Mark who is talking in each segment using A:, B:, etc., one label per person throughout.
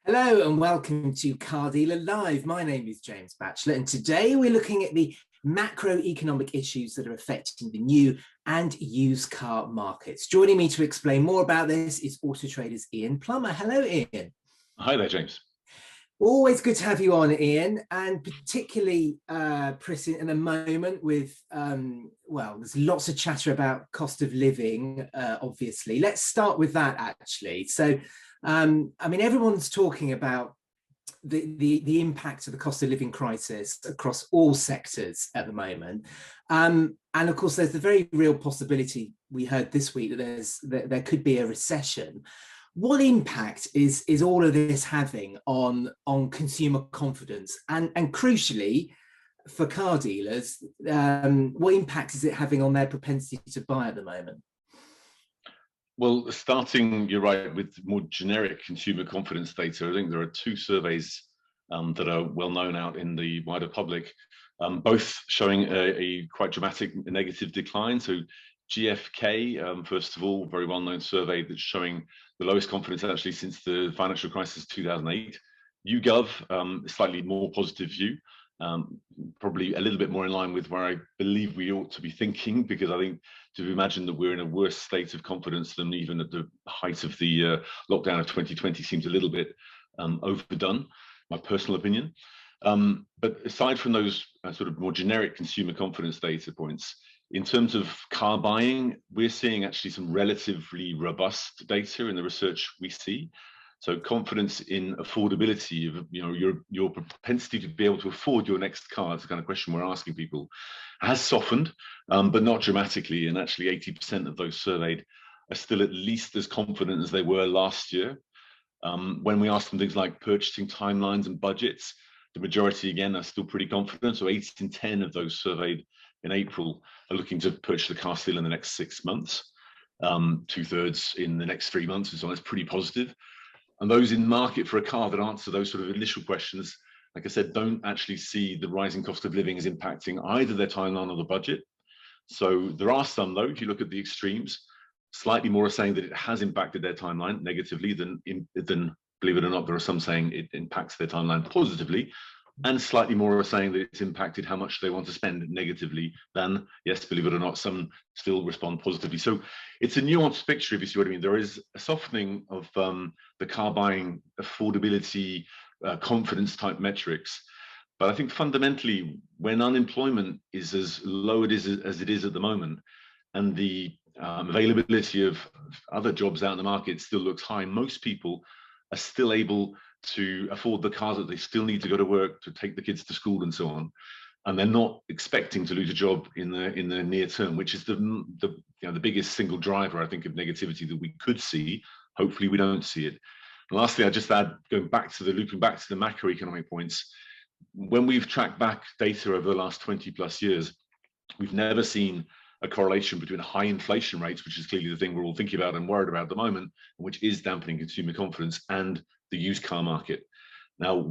A: Hello and welcome to Car Dealer Live. My name is James Batchelor, and today we're looking at the macroeconomic issues that are affecting the new and used car markets. Joining me to explain more about this is Auto Trader's Ian Plummer. Hello, Ian.
B: Hi there, James.
A: Always good to have you on, Ian, and particularly present in a moment with, well, there's lots of chatter about cost of living, obviously. Let's start with that, actually. So, I mean, everyone's talking about the impact of the cost of living crisis across all sectors at the moment. And of course, there's the very real possibility we heard this week that there could be a recession. What impact is all of this having on consumer confidence, and crucially for car dealers, what impact is it having on their propensity to buy at the moment?
B: Well, starting, you're right, with more generic consumer confidence data, I think there are two surveys that are well known out in the wider public, both showing a quite dramatic negative decline. So GfK, first of all, very well-known survey that's showing the lowest confidence actually since the financial crisis 2008. YouGov, slightly more positive view, probably a little bit more in line with where I believe we ought to be thinking, because I think to imagine that we're in a worse state of confidence than even at the height of the lockdown of 2020 seems a little bit overdone, my personal opinion. But aside from those sort of more generic consumer confidence data points, in terms of car buying, we're seeing actually some relatively robust data in the research we see. So confidence in affordability of your propensity to be able to afford your next car, it's the kind of question we're asking people, has softened, but not dramatically. And actually 80% of those surveyed are still at least as confident as they were last year. When we ask them things like purchasing timelines and budgets, the majority again are still pretty confident. So 8 in 10 of those surveyed in April are looking to purchase a car still in the next 6 months, 2/3 in the next 3 months, and so on. It's pretty positive. And those in market for a car that answer those sort of initial questions, like I said, don't actually see the rising cost of living as impacting either their timeline or the budget. So there are some, though, if you look at the extremes, slightly more are saying that it has impacted their timeline negatively than believe it or not, there are some saying it impacts their timeline positively, and slightly more are saying that it's impacted how much they want to spend negatively than, yes, believe it or not, some still respond positively. So it's a nuanced picture, if you see what I mean. There is a softening of the car buying affordability, confidence type metrics. But I think fundamentally, when unemployment is as low as it is at the moment, and the availability of other jobs out in the market still looks high, most people are still able to afford the cars that they still need to go to work, to take the kids to school and so on, and they're not expecting to lose a job in the near term, which is the biggest single driver, I think, of negativity that we could see. Hopefully we don't see it. And lastly, I just add, looping back to the macroeconomic points, when we've tracked back data over the last 20 plus years, we've never seen a correlation between high inflation rates, which is clearly the thing we're all thinking about and worried about at the moment, which is dampening consumer confidence, and the used car market. Now,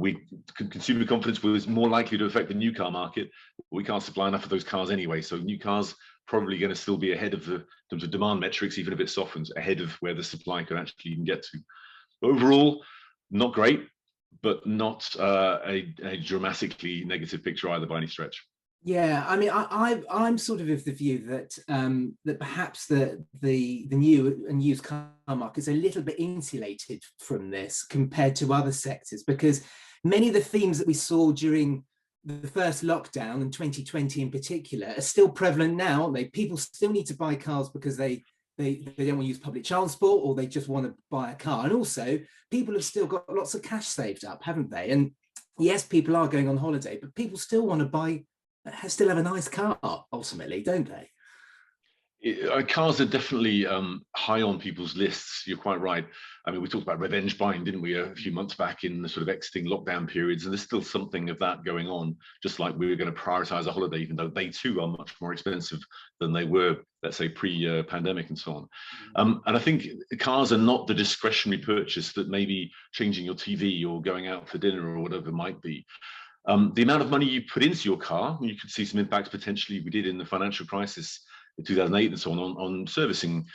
B: consumer confidence was more likely to affect the new car market. We can't supply enough of those cars anyway, so new cars probably going to still be ahead of in terms of demand metrics, even if it softens, ahead of where the supply could actually even get to. Overall, not great, but not a dramatically negative picture either by any stretch.
A: Yeah, I mean, I'm sort of the view that that perhaps the new and used car market is a little bit insulated from this compared to other sectors, because many of the themes that we saw during the first lockdown in 2020 in particular are still prevalent now, aren't they? People still need to buy cars because they don't want to use public transport, or they just want to buy a car. And also, people have still got lots of cash saved up, haven't they? And yes, people are going on holiday, but people still want to still have a nice car ultimately, don't they?
B: Cars are definitely high on people's lists. You're quite right. I mean, we talked about revenge buying, didn't we, a few months back in the sort of exiting lockdown periods, and there's still something of that going on, just like we were going to prioritize a holiday, even though they too are much more expensive than they were, let's say, pre-pandemic and so on. And I think cars are not the discretionary purchase that maybe changing your TV or going out for dinner or whatever might be. The amount of money you put into your car, you could see some impacts potentially we did in the financial crisis in 2008 and so on servicing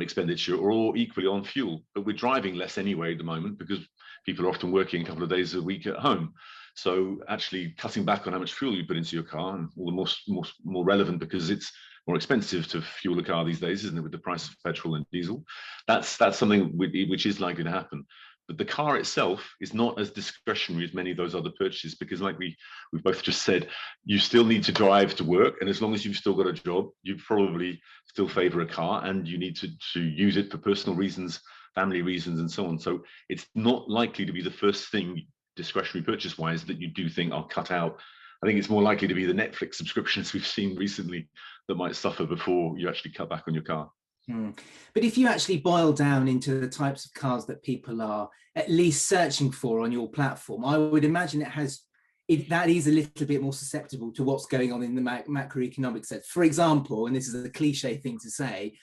B: expenditure, or equally on fuel. But we're driving less anyway at the moment because people are often working a couple of days a week at home. So actually cutting back on how much fuel you put into your car, and all the more relevant because it's more expensive to fuel a car these days, isn't it, with the price of petrol and diesel? That's something which is likely to happen. But the car itself is not as discretionary as many of those other purchases, because like we've both just said, you still need to drive to work, and as long as you've still got a job, you probably still favor a car, and you need to use it for personal reasons, family reasons, and so on. So it's not likely to be the first thing discretionary purchase wise that you do think I'll cut out. I think it's more likely to be the Netflix subscriptions we've seen recently that might suffer before you actually cut back on your car.
A: But if you actually boil down into the types of cars that people are at least searching for on your platform, I would imagine that is a little bit more susceptible to what's going on in the macroeconomic sense. For example, and this is a cliche thing to say,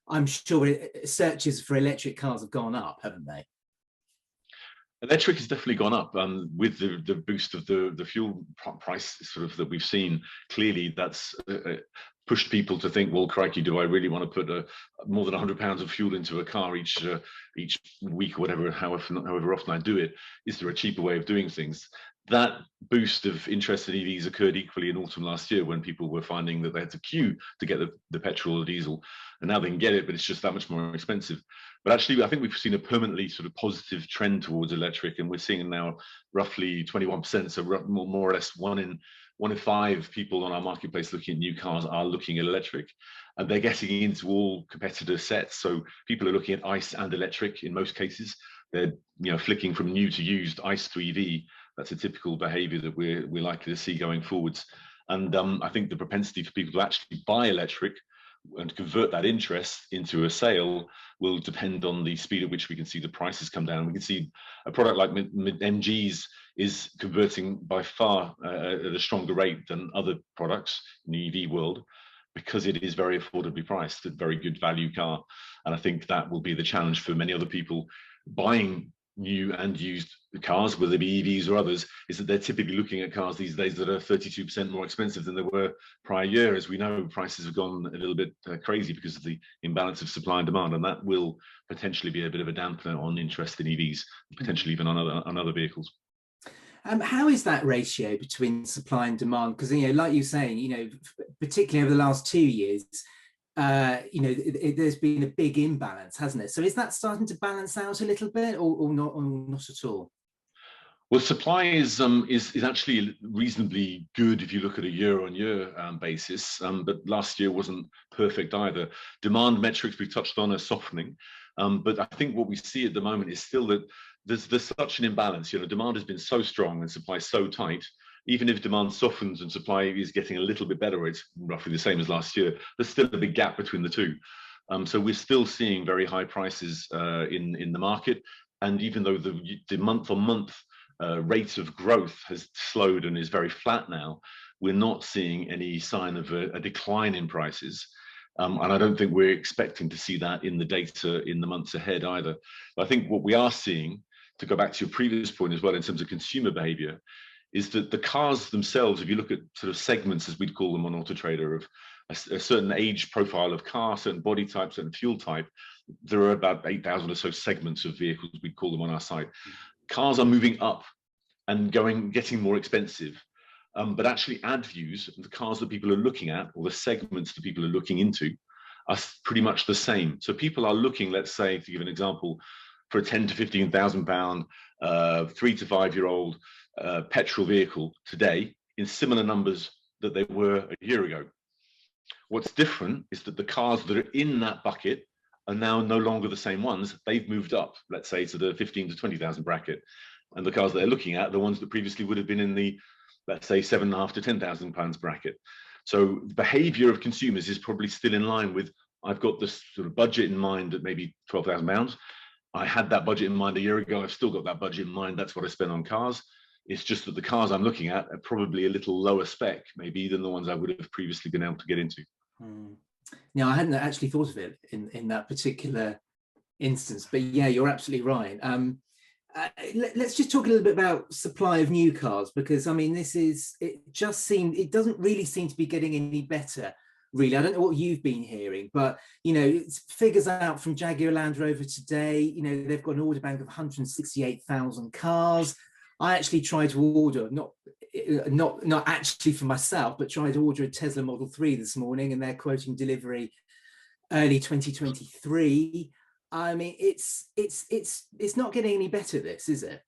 A: I'm sure searches for electric cars have gone up, haven't they?
B: Electric has definitely gone up with the boost of the fuel price sort of that we've seen. Clearly, that's pushed people to think, well, crikey, do I really want to put more than £100 of fuel into a car each week or whatever, however often I do it? Is there a cheaper way of doing things? That boost of interest in EVs occurred equally in autumn last year, when people were finding that they had to queue to get the petrol or diesel, and now they can get it, but it's just that much more expensive. But actually, I think we've seen a permanently sort of positive trend towards electric, and we're seeing now roughly 21%, so more or less one in five people on our marketplace looking at new cars are looking at electric, and they're getting into all competitor sets. So people are looking at ICE and electric in most cases. They're flicking from new to used, ICE to EV. That's a typical behavior that we're likely to see going forwards. And I think the propensity for people to actually buy electric and convert that interest into a sale will depend on the speed at which we can see the prices come down. We can see a product like MG's is converting by far at a stronger rate than other products in the EV world, because it is very affordably priced, a very good value car. And I think that will be the challenge for many other people buying new and used cars, whether they be EVs or others, is that they're typically looking at cars these days that are 32% more expensive than they were prior year. As we know, prices have gone a little bit crazy because of the imbalance of supply and demand, and that will potentially be a bit of a dampener on interest in EVs, potentially even on other vehicles.
A: How is that ratio between supply and demand? Because, like you're saying, particularly over the last 2 years, there's been a big imbalance, hasn't it? So is that starting to balance out a little bit, or not at all?
B: Well, supply is actually reasonably good if you look at a year-on-year basis, but last year wasn't perfect either. Demand metrics we touched on are softening, but I think what we see at the moment is still that there's such an imbalance. Demand has been so strong and supply so tight. Even if demand softens and supply is getting a little bit better, it's roughly the same as last year, there's still a big gap between the two. So we're still seeing very high prices in the market, and even though the month-on-month rate of growth has slowed and is very flat now, we're not seeing any sign of a decline in prices. And I don't think we're expecting to see that in the data in the months ahead either. But I think what we are seeing, to go back to your previous point as well in terms of consumer behavior, is that the cars themselves, if you look at sort of segments, as we'd call them on Auto Trader, of a certain age profile of car, certain body type, certain fuel type, there are about 8,000 or so segments of vehicles, we'd call them on our site. Cars are moving up and getting more expensive, but actually ad views, the cars that people are looking at, or the segments that people are looking into, are pretty much the same. So people are looking, let's say, to give an example, for a 10 to 15,000 pound 3 to 5 year old petrol vehicle today in similar numbers that they were a year ago. What's different is that the cars that are in that bucket are now no longer the same ones. They've moved up, let's say, to the 15 to 20,000 bracket. And the cars that they're looking at, the ones that previously would have been in the, let's say, £7,500 to £10,000 bracket. So the behavior of consumers is probably still in line with, I've got this sort of budget in mind at maybe £12,000. I had that budget in mind a year ago. I've still got that budget in mind. That's what I spend on cars. It's just that the cars I'm looking at are probably a little lower spec, maybe, than the ones I would have previously been able to get into.
A: Now, I hadn't actually thought of it in that particular instance, but yeah, you're absolutely right. Let's just talk a little bit about supply of new cars, because I mean, it doesn't really seem to be getting any better really. I don't know what you've been hearing, but it's figures out from Jaguar Land Rover today. They've got an order bank of 168,000 cars. I actually tried to order, not actually for myself, but tried to order a Tesla Model 3 this morning, and they're quoting delivery early 2023. I mean, it's not getting any better, this, is it?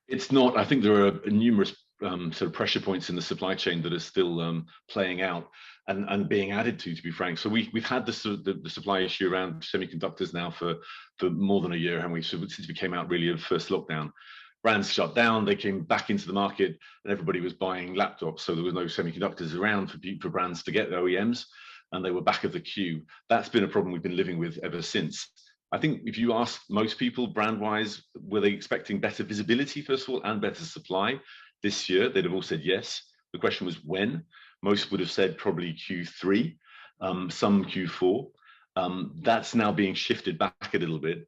B: It's not. I think there are numerous sort of pressure points in the supply chain that are still playing out and being added to be frank. So we've had the supply issue around semiconductors now for more than a year, haven't we? So since we came out really of first lockdown, brands shut down, they came back into the market, and everybody was buying laptops. So there was no semiconductors around for brands to get their OEMs, and they were back of the queue. That's been a problem we've been living with ever since. I think if you ask most people brand-wise, were they expecting better visibility, first of all, and better supply this year? They'd have all said yes. The question was when. Most would have said probably Q3, some Q4. That's now being shifted back a little bit,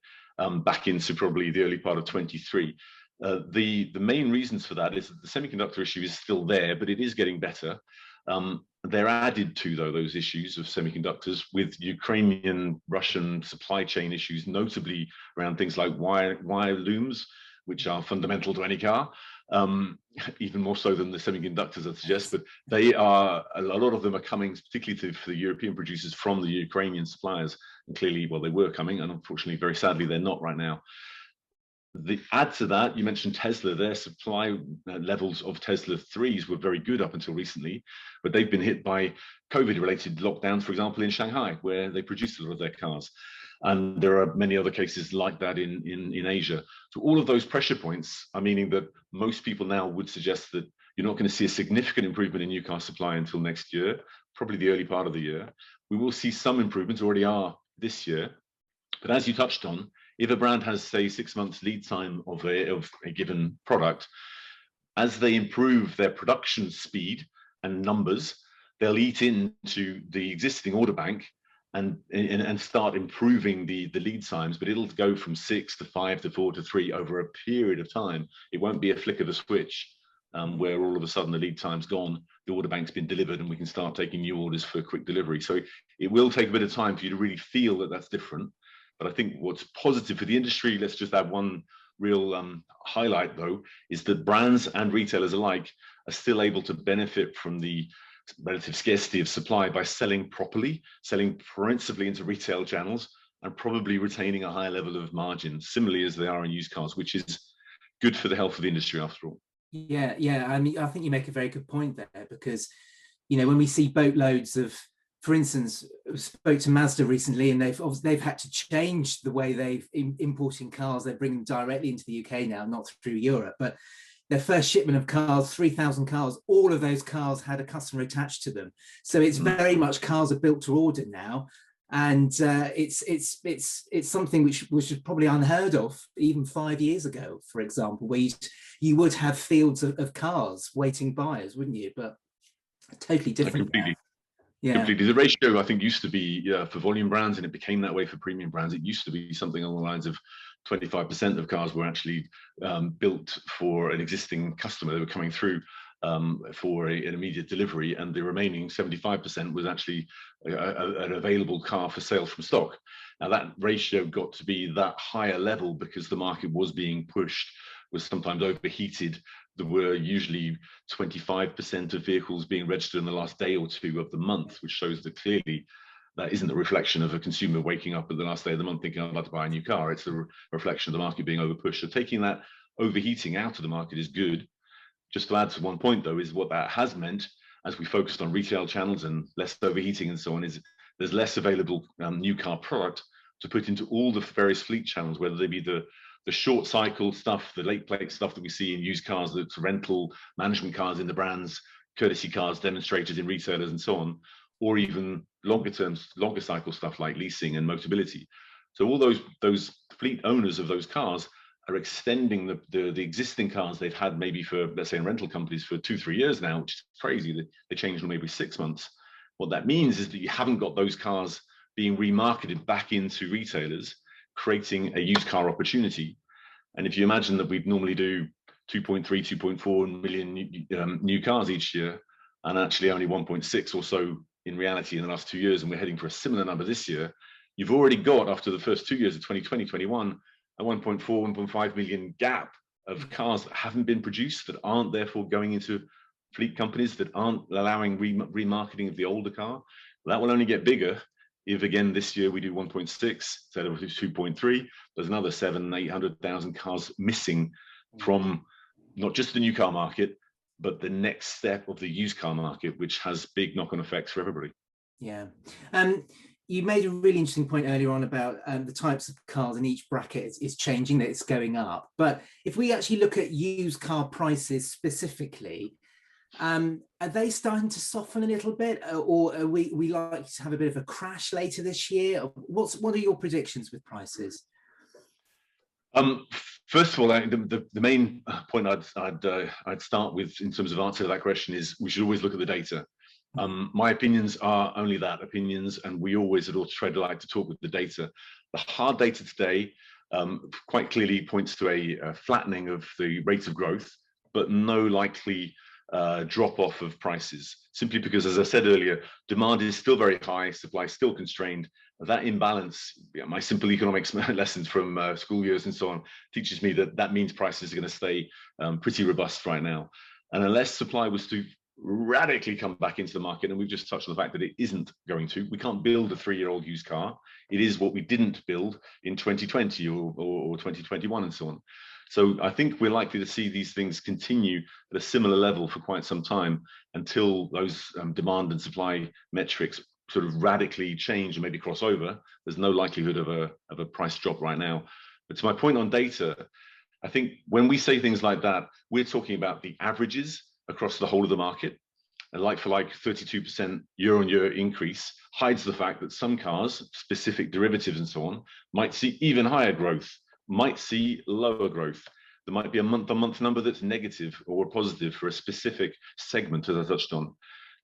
B: back into probably the early part of 23. The main reasons for that is that the semiconductor issue is still there, but it is getting better. They're added to, though, those issues of semiconductors with Ukrainian-Russian supply chain issues, notably around things like wire looms, which are fundamental to any car, even more so than the semiconductors, I suggest. But they are, a lot of them are coming, particularly for the European producers, from the Ukrainian suppliers. And clearly, well, they were coming, and unfortunately, very sadly, they're not right now. The add to that, you mentioned Tesla. Their supply levels of Tesla 3s were very good up until recently, but they've been hit by COVID-related lockdowns, for example, in Shanghai, where they produce a lot of their cars. And there are many other cases like that in Asia. So all of those pressure points are meaning that most people now would suggest that you're not going to see a significant improvement in new car supply until next year, probably the early part of the year. We will see some improvements, already are this year. But as you touched on, if a brand has, say, 6 months lead time of a given product, as they improve their production speed and numbers, they'll eat into the existing order bank and start improving the lead times, but it'll go from 6 to 5 to 4 to 3 over a period of time. It won't be a flick of a switch where all of a sudden the lead time's gone, the order bank's been delivered, and we can start taking new orders for quick delivery. So it will take a bit of time for you to really feel that that's different. But I think what's positive for the industry, let's just add one real highlight, though, is that brands and retailers alike are still able to benefit from the relative scarcity of supply by selling properly, selling principally into retail channels, and probably retaining a higher level of margin, similarly as they are in used cars, which is good for the health of the industry after all.
A: Yeah. I mean, I think you make a very good point there, because, when we see boatloads of, for instance, spoke to Mazda recently, and they've had to change the way they've importing cars. They're bringing them directly into the UK now, not through Europe. But their first shipment of cars, 3,000 cars, all of those cars had a customer attached to them. So it's very much cars are built to order now, and it's something which was probably unheard of even 5 years ago, for example, where you would have fields of cars waiting buyers, wouldn't you? But totally different.
B: Completely.
A: Yeah.
B: Completely. The ratio, I think, used to be for volume brands, and it became that way for premium brands. It used to be something along the lines of 25% of cars were actually built for an existing customer. They were coming through for an immediate delivery, and the remaining 75% was actually an available car for sale from stock. Now that ratio got to be that higher level because the market was being pushed, was sometimes overheated. There were usually 25% of vehicles being registered in the last day or two of the month, which shows that clearly that isn't a reflection of a consumer waking up at the last day of the month thinking, I'd like to buy a new car. It's a reflection of the market being overpushed. So taking that overheating out of the market is good. Just to add to one point, though, is what that has meant as we focused on retail channels and less overheating and so on, is there's less available new car product to put into all the various fleet channels, whether they be the short cycle stuff, the late plate stuff that we see in used cars, that's rental management cars in the brands, courtesy cars, demonstrators in retailers and so on, or even longer cycle stuff like leasing and Motability. So all those fleet owners of those cars are extending the existing cars they've had maybe for, let's say, in rental companies for 2-3 years now, which is crazy. They change them maybe 6 months. What that means is that you haven't got those cars being remarketed back into retailers, creating a used car opportunity. And if you imagine that we'd normally do 2.3, 2.4 million new cars each year, and actually only 1.6 or so in reality in the last 2 years, and we're heading for a similar number this year, you've already got, after the first 2 years of 2020, 21, a 1.4, 1.5 million gap of cars that haven't been produced, that aren't therefore going into fleet companies, that aren't allowing remarketing of the older car. That will only get bigger if, again, this year we do 1.6 instead of 2.3. There's another 700,000-800,000 cars missing from not just the new car market, but the next step of the used car market, which has big knock-on effects for everybody.
A: Yeah. You made a really interesting point earlier on about the types of cars in each bracket is changing, that it's going up. But if we actually look at used car prices specifically, are they starting to soften a little bit, or are we likely to have a bit of a crash later this year? What are your predictions with prices?
B: First of all, the main point I'd start with in terms of answer to that question is we should always look at the data. My opinions are only that, opinions, and we always at Auto Trader like to talk with the data. The hard data today quite clearly points to a flattening of the rate of growth, but no likely drop off of prices, simply because, as I said earlier, demand is still very high, supply is still constrained. That imbalance, my simple economics lessons from school years and so on, teaches me that means prices are going to stay pretty robust right now. And unless supply was to radically come back into the market, and we've just touched on the fact that it isn't going to. We can't build a 3-year-old used car. It is what we didn't build in 2020 or 2021 and so on. So I think we're likely to see these things continue at a similar level for quite some time until those demand and supply metrics sort of radically change and maybe cross over. There's no likelihood of a price drop right now. But to my point on data, I think when we say things like that, we're talking about the averages across the whole of the market. A like-for-like 32% year-on-year increase hides the fact that some cars, specific derivatives and so on, might see even higher growth, might see lower growth. There might be a month-on-month number that's negative or positive for a specific segment, as I touched on.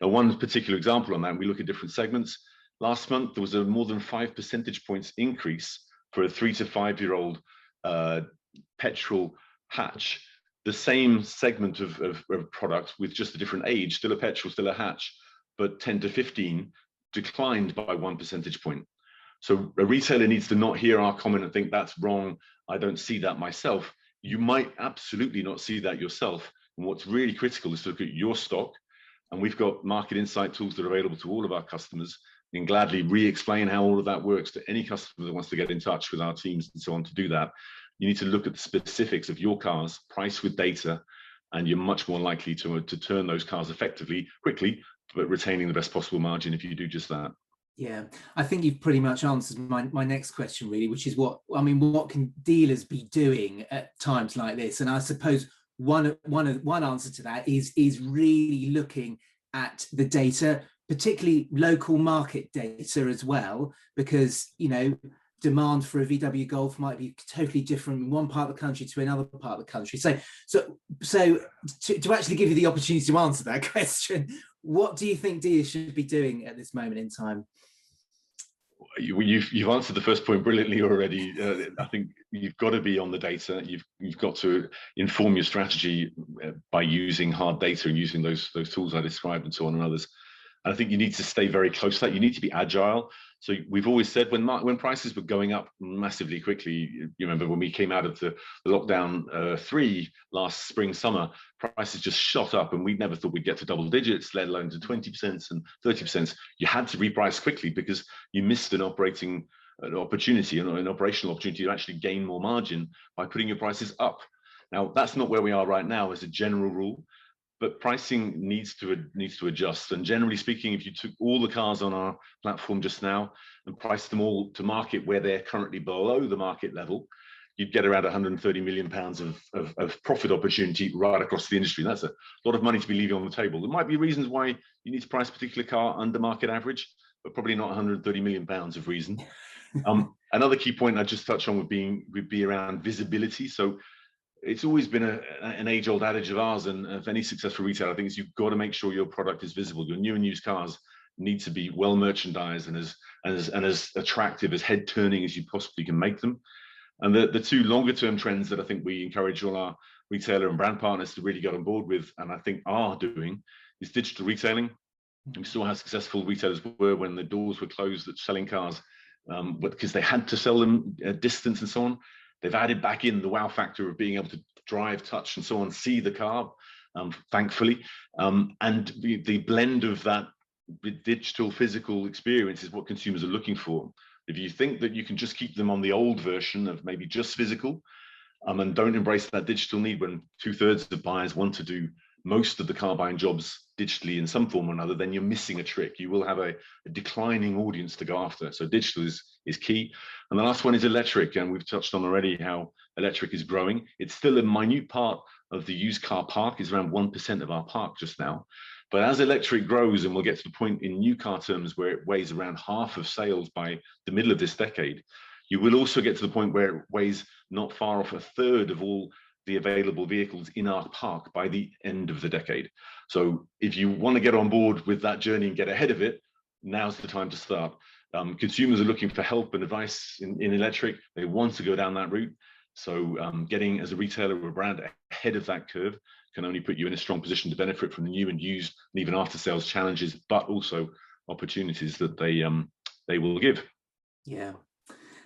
B: Now, one particular example on that, we look at different segments. Last month, there was a more than 5 percentage points increase for a 3 to 5-year-old petrol hatch. The same segment of product with just a different age, still a petrol, still a hatch, but 10 to 15 declined by 1 percentage point. So a retailer needs to not hear our comment and think that's wrong. I don't see that myself. You might absolutely not see that yourself. And what's really critical is to look at your stock. And we've got market insight tools that are available to all of our customers, and gladly re-explain how all of that works to any customer that wants to get in touch with our teams and so on to do that. You need to look at the specifics of your cars, priced with data, and you're much more likely to turn those cars effectively, quickly, but retaining the best possible margin if you do just that.
A: Yeah, I think you've pretty much answered my next question, really, which is what can dealers be doing at times like this? And I suppose one answer to that is really looking at the data, particularly local market data as well, because demand for a VW Golf might be totally different in one part of the country to another part of the country. So to actually give you the opportunity to answer that question, what do you think dealers should be doing at this moment in time?
B: You've answered the first point brilliantly already. I think you've got to be on the data. You've got to inform your strategy by using hard data and using those tools I described and so on and others. And I think you need to stay very close to that. You need to be agile. So we've always said when prices were going up massively quickly, you remember when we came out of the lockdown 3 last spring, summer, prices just shot up and we never thought we'd get to double digits, let alone to 20% and 30%. You had to reprice quickly because you missed an operational opportunity to actually gain more margin by putting your prices up. Now, that's not where we are right now as a general rule. But pricing needs to adjust. And generally speaking, if you took all the cars on our platform just now and priced them all to market where they're currently below the market level, you'd get around 130 million pounds of profit opportunity right across the industry. That's a lot of money to be leaving on the table. There might be reasons why you need to price a particular car under market average, but probably not 130 million pounds of reason. Another key point I just touched on would be around visibility. So it's always been an age-old adage of ours and of any successful retailer, I think, is you've got to make sure your product is visible. Your new and used cars need to be well merchandised and as attractive, as head-turning as you possibly can make them. And the two longer-term trends that I think we encourage all our retailer and brand partners to really get on board with, and I think are doing, is digital retailing. We saw how successful retailers were when the doors were closed at selling cars, because they had to sell them at distance and so on. They've added back in the wow factor of being able to drive, touch, and so on, see the car, thankfully. And the blend of that digital physical experience is what consumers are looking for. If you think that you can just keep them on the old version of maybe just physical, and don't embrace that digital need, when 2/3 of buyers want to do most of the car buying jobs digitally in some form or another, then you're missing a trick. You will have a declining audience to go after. So digital is key. And the last one is electric. And we've touched on already how electric is growing. It's still a minute part of the used car park. It's around 1% of our park just now. But as electric grows, and we'll get to the point in new car terms where it weighs around half of sales by the middle of this decade, you will also get to the point where it weighs not far off 1/3 of all the available vehicles in our park by the end of the decade. So if you want to get on board with that journey and get ahead of it, now's the time to start. Consumers are looking for help and advice in electric. They want to go down that route. So getting, as a retailer or a brand, ahead of that curve can only put you in a strong position to benefit from the new and used and even after sales challenges, but also opportunities that they will give.
A: Yeah.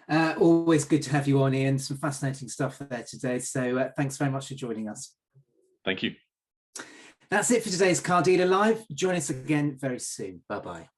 A: Always good to have you on, Ian. Some fascinating stuff there today. So thanks very much for joining us.
B: Thank you.
A: That's it for today's Car Dealer Live. Join us again very soon. Bye-bye.